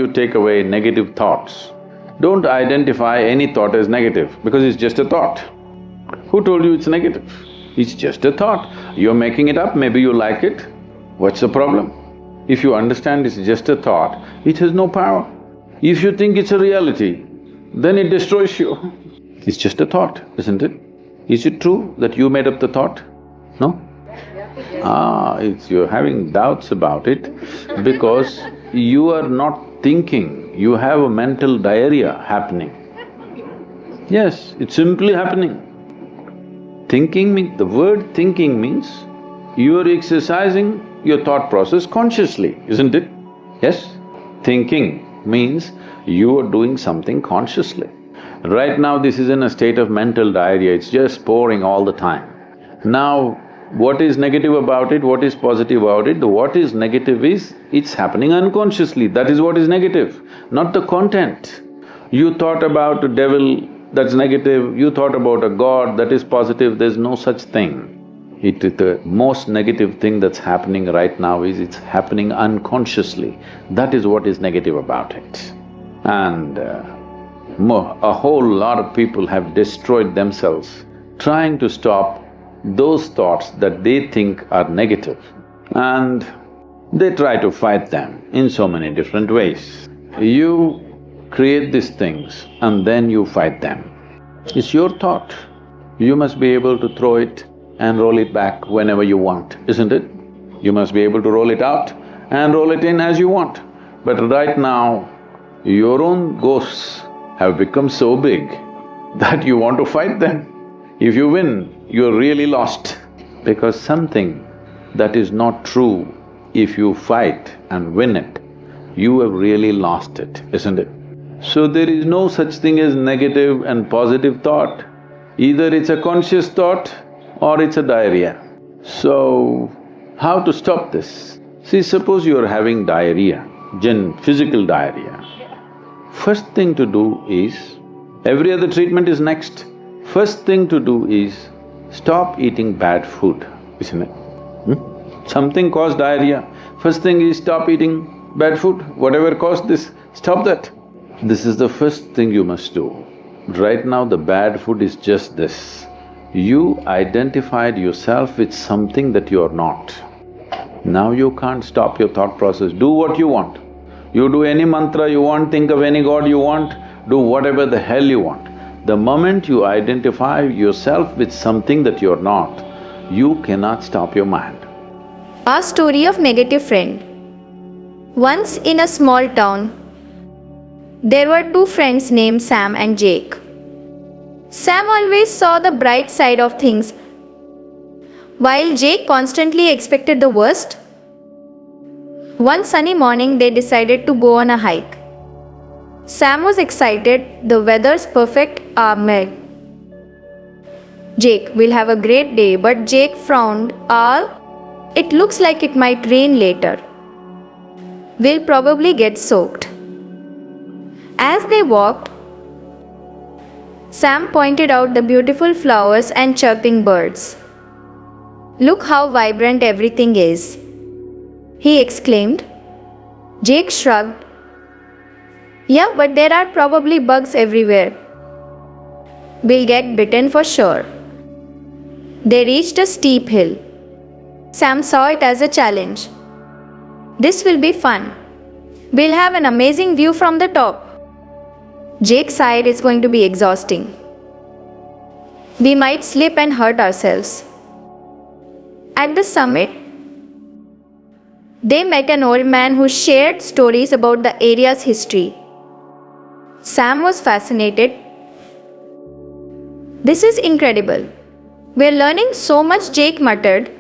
you take away negative thoughts? Don't identify any thought as negative because it's just a thought. Who told you it's negative? It's just a thought. You're making it up, maybe you like it. What's the problem? If you understand it's just a thought, it has no power. If you think it's a reality, then it destroys you. It's just a thought, isn't it? Is it true that you made up the thought? No? You're having doubts about it because you are not thinking, you have a mental diarrhea happening. Yes, it's simply happening. The word thinking means you are exercising your thought process consciously, isn't it? Yes? Thinking means you are doing something consciously. Right now this is in a state of mental diarrhea, it's just pouring all the time. Now, what is negative about it, what is positive about it? What is negative is, it's happening unconsciously, that is what is negative, not the content. You thought about a devil, that's negative, you thought about a god, that is positive, there's no such thing. The most negative thing that's happening right now is it's happening unconsciously. That is what is negative about it. And a whole lot of people have destroyed themselves trying to stop those thoughts that they think are negative. And they try to fight them in so many different ways. You create these things and then you fight them. It's your thought. You must be able to throw it and roll it back whenever you want, isn't it? You must be able to roll it out and roll it in as you want. But right now, your own ghosts have become so big that you want to fight them. If you win, you're really lost. Because something that is not true, if you fight and win it, you have really lost it, isn't it? So there is no such thing as negative and positive thought. Either it's a conscious thought or it's a diarrhea. So, how to stop this? See, suppose you're having diarrhea, physical diarrhea. First thing to do is, every other treatment is next. First thing to do is, stop eating bad food, isn't it? Something caused diarrhea, first thing is stop eating bad food, whatever caused this, stop that. This is the first thing you must do. Right now the bad food is just this. You identified yourself with something that you're not. Now you can't stop your thought process, do what you want. You do any mantra you want, think of any god you want, do whatever the hell you want. The moment you identify yourself with something that you're not, you cannot stop your mind. A story of negative friend. Once in a small town, there were two friends named Sam and Jake. Sam always saw the bright side of things, while Jake constantly expected the worst. One sunny morning, they decided to go on a hike. Sam was excited, the weather's perfect, Jake, we'll have a great day, but Jake frowned, it looks like it might rain later. We'll probably get soaked. As they walked, Sam pointed out the beautiful flowers and chirping birds. Look how vibrant everything is, he exclaimed. Jake shrugged. Yeah, but there are probably bugs everywhere. We'll get bitten for sure. They reached a steep hill. Sam saw it as a challenge. This will be fun. We'll have an amazing view from the top. Jake sighed, it's going to be exhausting. We might slip and hurt ourselves. At the summit, they met an old man who shared stories about the area's history. Sam was fascinated. This is incredible. We're learning so much, Jake muttered.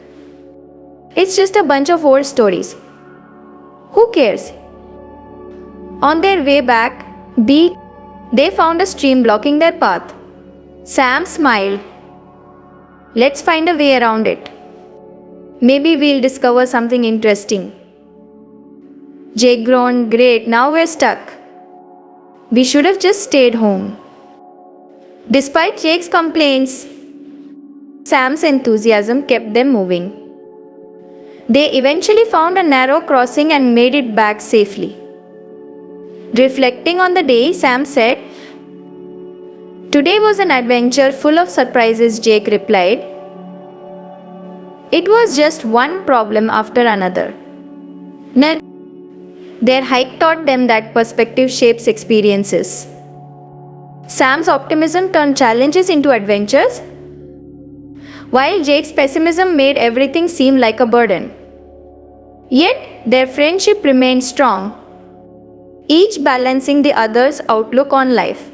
It's just a bunch of old stories. Who cares? On their way back, they found a stream blocking their path. Sam smiled. Let's find a way around it. Maybe we'll discover something interesting. Jake groaned, great, now we're stuck. We should have just stayed home. Despite Jake's complaints, Sam's enthusiasm kept them moving. They eventually found a narrow crossing and made it back safely. Reflecting on the day, Sam said, "Today was an adventure full of surprises," Jake replied. It was just one problem after another. Their hike taught them that perspective shapes experiences. Sam's optimism turned challenges into adventures, while Jake's pessimism made everything seem like a burden. Yet, their friendship remained strong, each balancing the other's outlook on life.